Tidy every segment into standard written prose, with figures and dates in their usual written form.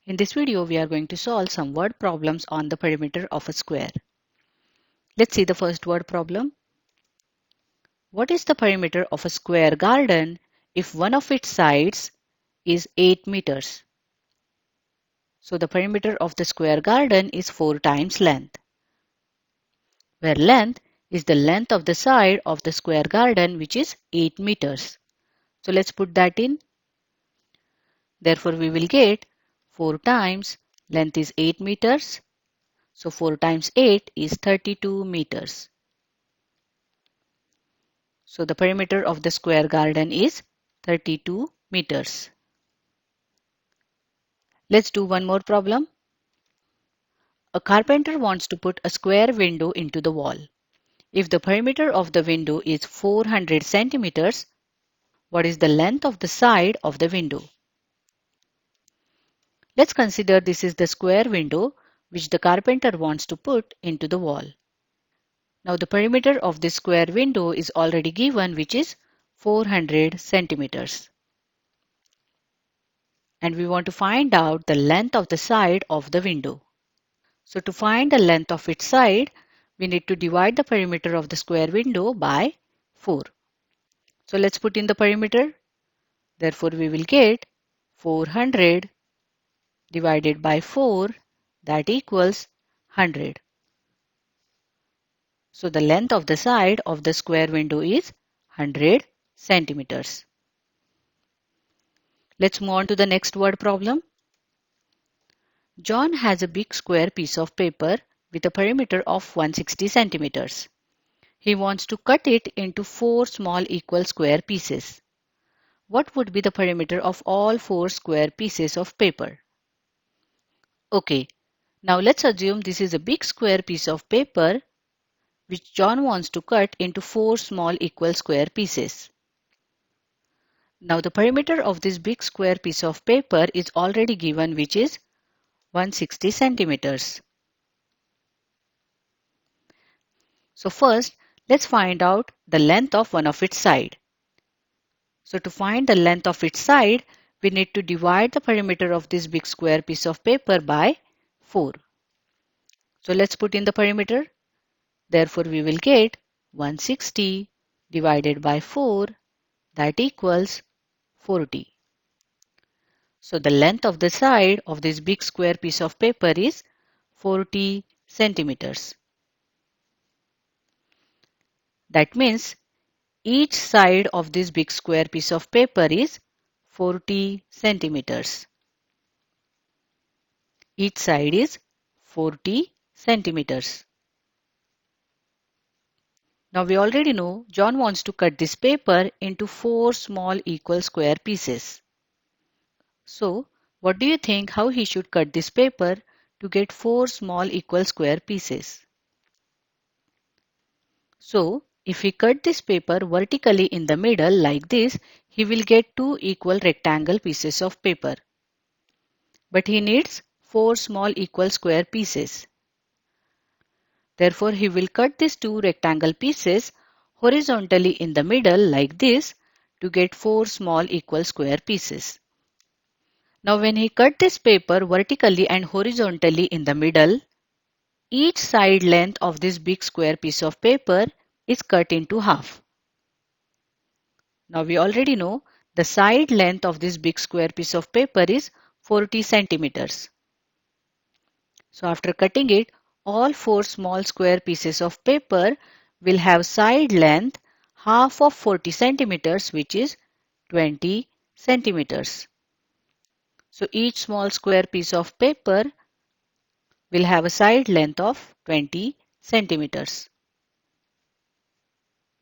In this video, we are going to solve some word problems on the perimeter of a square. Let's see the first word problem. What is the perimeter of a square garden if one of its sides is 8 meters? So the perimeter of the square garden is 4 times length, where length is the length of the side of the square garden, which is 8 meters. So let's put that in. Therefore, we will get 4 times length is 8 meters. So 4 times 8 is 32 meters. So the perimeter of the square garden is 32 meters. Let's do one more problem. A carpenter wants to put a square window into the wall. If the perimeter of the window is 400 centimeters, what is the length of the side of the window? Let's consider this is the square window which the carpenter wants to put into the wall. Now the perimeter of this square window is already given, which is 400 centimeters. And we want to find out the length of the side of the window. So to find the length of its side, we need to divide the perimeter of the square window by 4. So let's put in the perimeter. Therefore, we will get 400 divided by 4, that equals 100. So the length of the side of the square window is 100 centimeters. Let's move on to the next word problem. John has a big square piece of paper with a perimeter of 160 centimeters. He wants to cut it into 4 small equal square pieces. What would be the perimeter of all 4 square pieces of paper? Okay, now let's assume this is a big square piece of paper which John wants to cut into 4 small equal square pieces. Now the perimeter of this big square piece of paper is already given, which is 160 centimeters. So first, let's find out the length of one of its side. So to find the length of its side, we need to divide the perimeter of this big square piece of paper by 4. So let's put in the perimeter. Therefore, we will get 160 divided by 4, that equals 40. So the length of the side of this big square piece of paper is 40 centimeters. That means each side of this big square piece of paper is 40 centimeters. Each side is 40 centimeters. Now we already know John wants to cut this paper into 4 small equal square pieces. So what do you think how he should cut this paper to get 4 small equal square pieces? So if he cut this paper vertically in the middle like this, he will get 2 equal rectangle pieces of paper. But he needs 4 small equal square pieces. Therefore, he will cut these 2 rectangle pieces horizontally in the middle like this to get 4 small equal square pieces. Now when he cut this paper vertically and horizontally in the middle, each side length of this big square piece of paper is cut into half. Now we already know the side length of this big square piece of paper is 40 centimeters. So after cutting it, all 4 small square pieces of paper will have side length half of 40 centimeters, which is 20 centimeters. So each small square piece of paper will have a side length of 20 centimeters.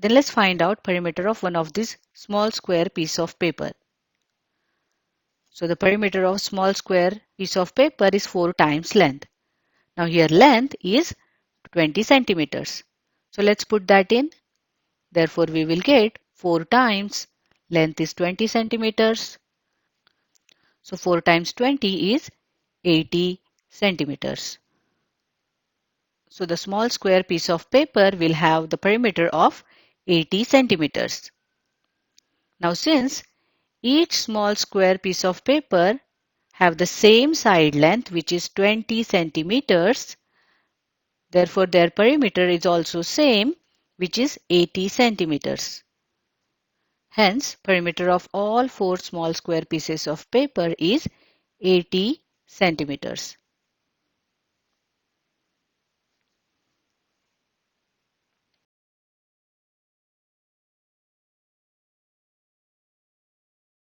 Then let's find out perimeter of one of these small square piece of paper. So the perimeter of small square piece of paper is 4 times length. Now here length is 20 centimeters. So let's put that in. Therefore we will get 4 times length is 20 centimeters. So 4 times 20 is 80 centimeters. So the small square piece of paper will have the perimeter of 80 centimeters. Now since each small square piece of paper have the same side length, which is 20 centimeters. Therefore, their perimeter is also same, which is 80 centimeters. Hence, perimeter of all four small square pieces of paper is 80 centimeters.